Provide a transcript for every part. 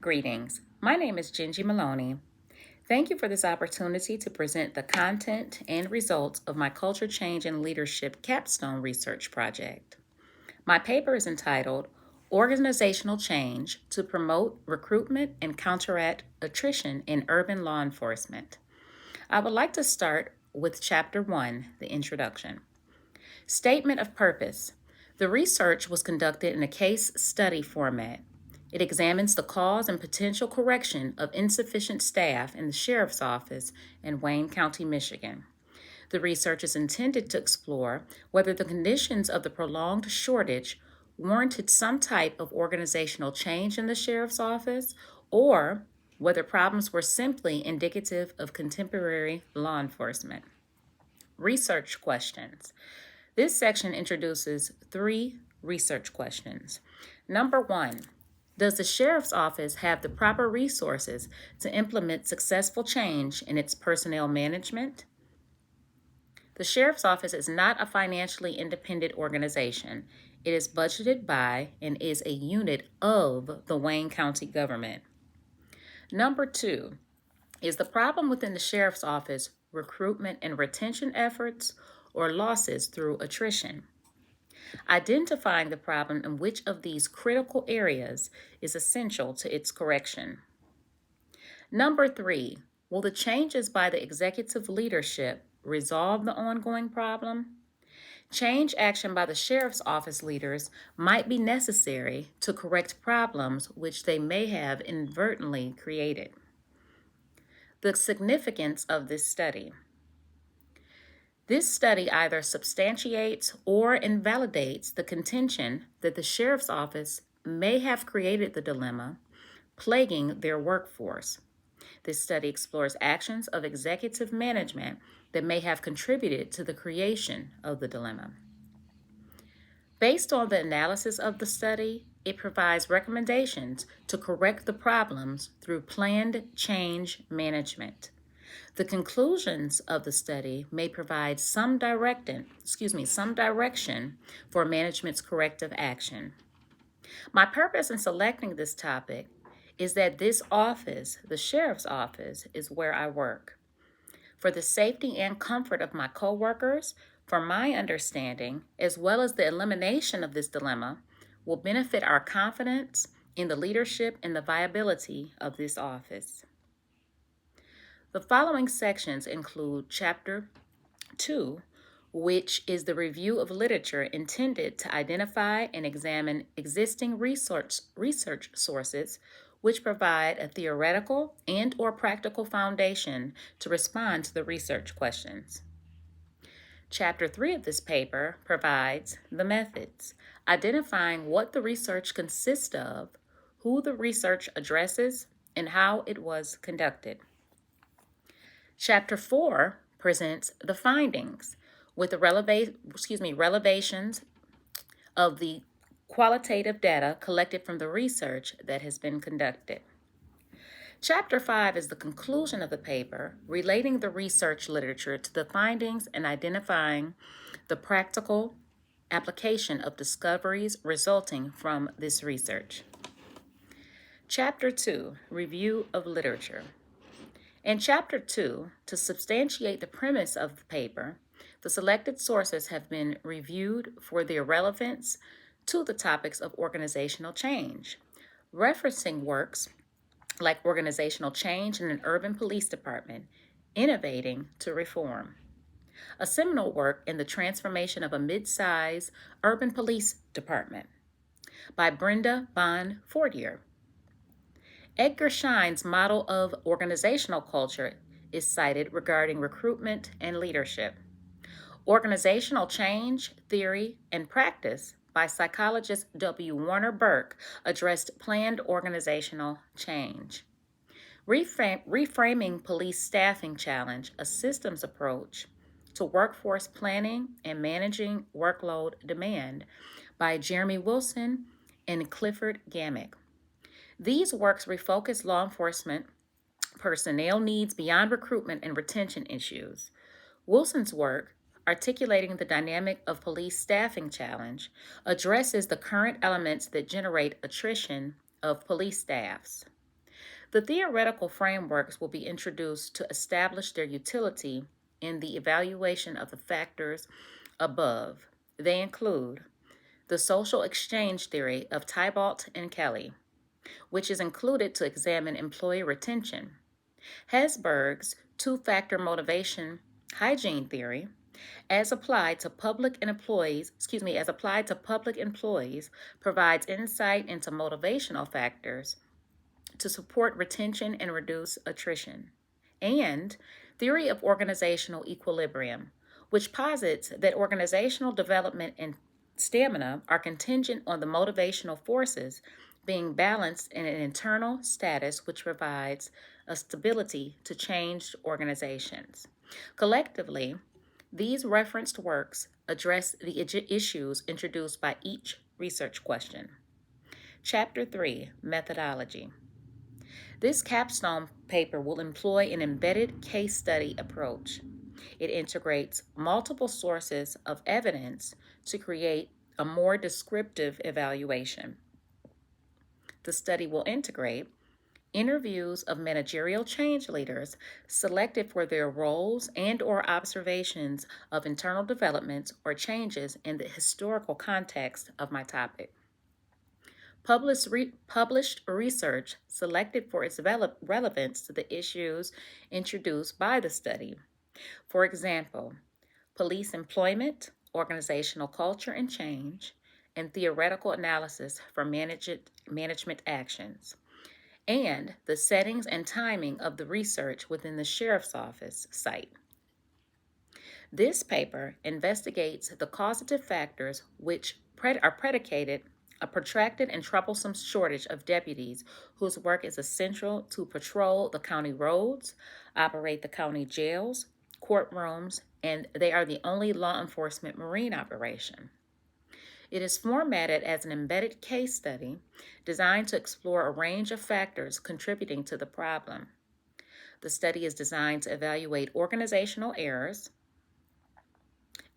Greetings. My name is Gingy Maloney. Thank you for this opportunity to present the content and results of my Culture Change and Leadership Capstone Research Project. My paper is entitled Organizational Change to Promote Recruitment and Counteract Attrition in Urban Law Enforcement. I would like to start with Chapter 1, the introduction. Statement of purpose. The research was conducted in a case study format. It examines the cause and potential correction of insufficient staff in the Sheriff's Office in Wayne County, Michigan. The research is intended to explore whether the conditions of the prolonged shortage warranted some type of organizational change in the Sheriff's Office, or whether problems were simply indicative of contemporary law enforcement. Research questions. This section introduces 3 research questions. Number 1. Does the Sheriff's Office have the proper resources to implement successful change in its personnel management? The Sheriff's Office is not a financially independent organization. It is budgeted by and is a unit of the Wayne County government. Number 2. Is the problem within the Sheriff's Office recruitment and retention efforts or losses through attrition? Identifying the problem in which of these critical areas is essential to its correction. Number 3, will the changes by the executive leadership resolve the ongoing problem? Change action by the Sheriff's Office leaders might be necessary to correct problems which they may have inadvertently created. The significance of this study. This study either substantiates or invalidates the contention that the Sheriff's Office may have created the dilemma plaguing their workforce. This study explores actions of executive management that may have contributed to the creation of the dilemma. Based on the analysis of the study, it provides recommendations to correct the problems through planned change management. The conclusions of the study may provide some direction for management's corrective action. My purpose in selecting this topic is that this office, the Sheriff's Office, is where I work. For the safety and comfort of my coworkers, for my understanding, as well as the elimination of this dilemma, will benefit our confidence in the leadership and the viability of this office. The following sections include Chapter 2, which is the review of literature intended to identify and examine existing research sources which provide a theoretical and or practical foundation to respond to the research questions. Chapter 3 of this paper provides the methods, identifying what the research consists of, who the research addresses, and how it was conducted. Chapter 4 presents the findings with the relevations of the qualitative data collected from the research that has been conducted. Chapter 5 is the conclusion of the paper, relating the research literature to the findings and identifying the practical application of discoveries resulting from this research. Chapter 2, Review of Literature. In Chapter 2, to substantiate the premise of the paper, the selected sources have been reviewed for their relevance to the topics of organizational change, referencing works like Organizational Change in an Urban Police Department, Innovating to Reform, a seminal work in the transformation of a mid-size urban police department by Brenda Bond Fortier. Edgar Schein's model of organizational culture is cited regarding recruitment and leadership. Organizational Change, Theory, and Practice by psychologist W. Warner Burke addressed planned organizational change. Reframing Police Staffing Challenge, a systems approach to workforce planning and managing workload demand by Jeremy Wilson and Clifford Gamick. These works refocus law enforcement personnel needs beyond recruitment and retention issues. Wilson's work, Articulating the Dynamic of Police Staffing Challenge, addresses the current elements that generate attrition of police staffs. The theoretical frameworks will be introduced to establish their utility in the evaluation of the factors above. They include the social exchange theory of Tybalt and Kelly, which is included to examine employee retention, Hesberg's two-factor motivation hygiene theory, as applied to public employees, provides insight into motivational factors to support retention and reduce attrition, and theory of organizational equilibrium, which posits that organizational development and stamina are contingent on the motivational forces being balanced in an internal status which provides a stability to changed organizations. Collectively, these referenced works address the issues introduced by each research question. Chapter 3, Methodology. This capstone paper will employ an embedded case study approach. It integrates multiple sources of evidence to create a more descriptive evaluation. The study will integrate interviews of managerial change leaders selected for their roles and/or observations of internal developments or changes in the historical context of my topic. Published research selected for its relevance to the issues introduced by the study. For example, police employment, organizational culture and change, and theoretical analysis for management actions, and the settings and timing of the research within the Sheriff's Office site. This paper investigates the causative factors which are predicated a protracted and troublesome shortage of deputies whose work is essential to patrol the county roads, operate the county jails, courtrooms, and they are the only law enforcement marine operation. It is formatted as an embedded case study designed to explore a range of factors contributing to the problem. The study is designed to evaluate organizational errors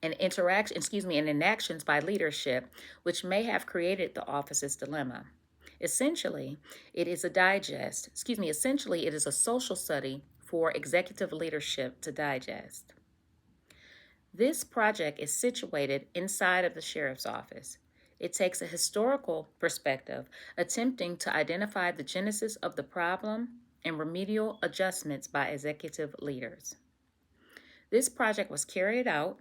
and inactions by leadership, which may have created the office's dilemma. Essentially, it is a social study for executive leadership to digest. This project is situated inside of the Sheriff's Office. It takes a historical perspective, attempting to identify the genesis of the problem and remedial adjustments by executive leaders. This project was carried out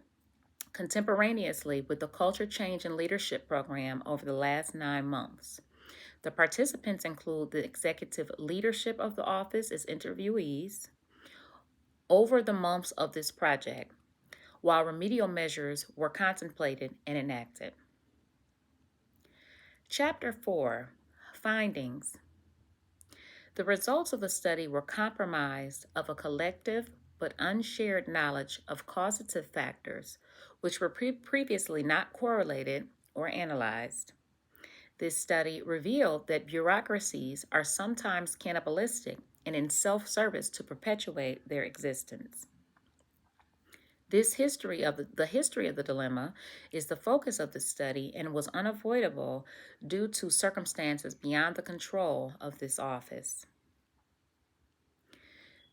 contemporaneously with the Culture Change and Leadership Program over the last 9 months. The participants include the executive leadership of the office as interviewees over the months of this project, while remedial measures were contemplated and enacted. Chapter 4, Findings. The results of the study were comprised of a collective but unshared knowledge of causative factors which were previously not correlated or analyzed. This study revealed that bureaucracies are sometimes cannibalistic and in self-service to perpetuate their existence. The history of the dilemma is the focus of the study and was unavoidable due to circumstances beyond the control of this office.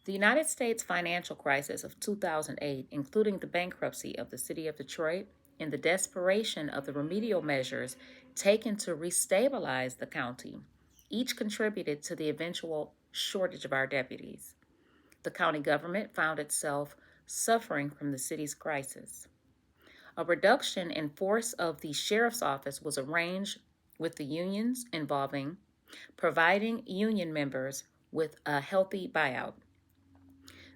The United States financial crisis of 2008, including the bankruptcy of the city of Detroit and the desperation of the remedial measures taken to restabilize the county, each contributed to the eventual shortage of our deputies. The county government found itself suffering from the city's crisis. A reduction in force of the sheriff's office was arranged with the unions involving providing union members with a healthy buyout.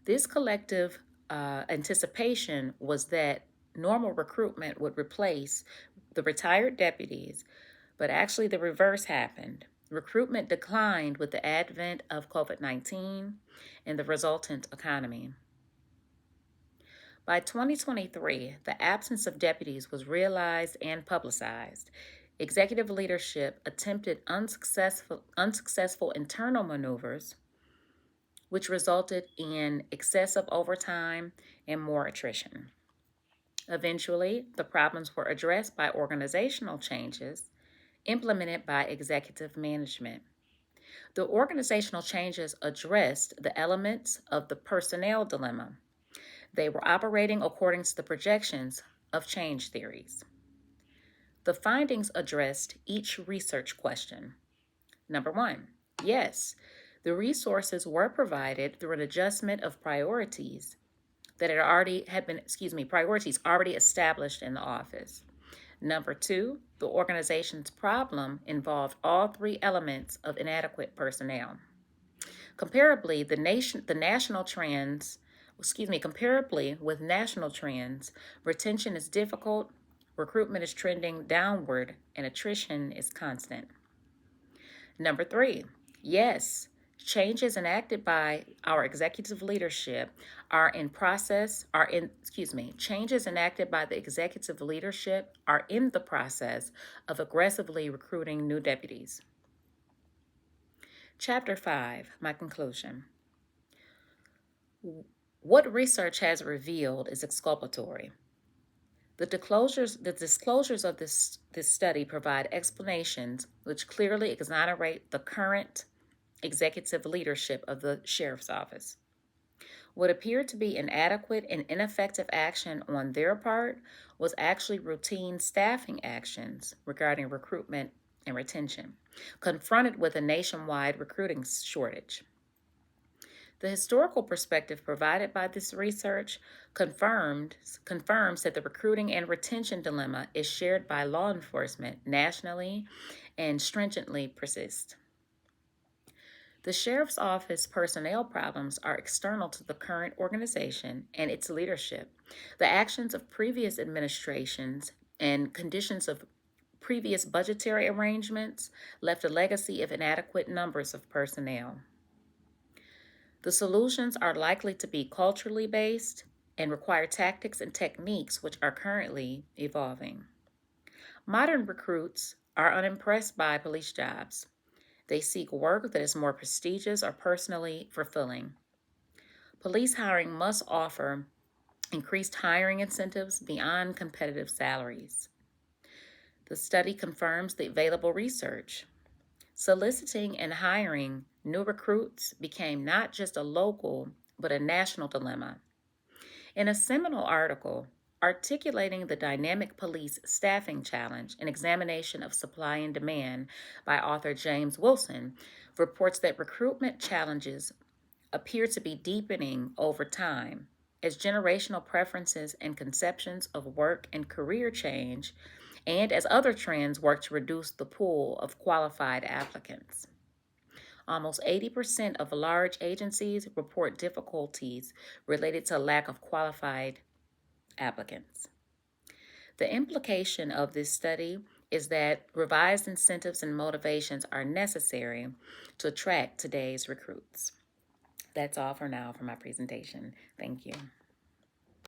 This collective anticipation was that normal recruitment would replace the retired deputies, but actually the reverse happened. Recruitment declined with the advent of COVID-19 and the resultant economy. By 2023, the absence of deputies was realized and publicized. Executive leadership attempted unsuccessful internal maneuvers, which resulted in excessive overtime and more attrition. Eventually, the problems were addressed by organizational changes implemented by executive management. The organizational changes addressed the elements of the personnel dilemma. They were operating according to the projections of change theories. The findings addressed each research question. Number one, yes, the resources were provided through an adjustment of priorities that priorities already established in the office. Number two, the organization's problem involved all three elements of inadequate personnel. Comparably, comparably with national trends, retention is difficult, recruitment is trending downward, and attrition is constant. Number three, yes, changes enacted by our executive leadership changes enacted by the executive leadership are in the process of aggressively recruiting new deputies. Chapter 5, my conclusion. What research has revealed is exculpatory. The disclosures of this study provide explanations which clearly exonerate the current executive leadership of the Sheriff's Office. What appeared to be inadequate and ineffective action on their part was actually routine staffing actions regarding recruitment and retention, confronted with a nationwide recruiting shortage. The historical perspective provided by this research confirms that the recruiting and retention dilemma is shared by law enforcement nationally and stringently persists. The Sheriff's Office personnel problems are external to the current organization and its leadership. The actions of previous administrations and conditions of previous budgetary arrangements left a legacy of inadequate numbers of personnel. The solutions are likely to be culturally based and require tactics and techniques which are currently evolving. Modern recruits are unimpressed by police jobs. They seek work that is more prestigious or personally fulfilling. Police hiring must offer increased hiring incentives beyond competitive salaries. The study confirms the available research. Soliciting and hiring new recruits became not just a local, but a national dilemma. In a seminal article, Articulating the Dynamic Police Staffing Challenge, an examination of supply and demand by author James Wilson, reports that recruitment challenges appear to be deepening over time as generational preferences and conceptions of work and career change, and as other trends work to reduce the pool of qualified applicants. Almost 80% of large agencies report difficulties related to lack of qualified applicants. The implication of this study is that revised incentives and motivations are necessary to attract today's recruits. That's all for now for my presentation. Thank you.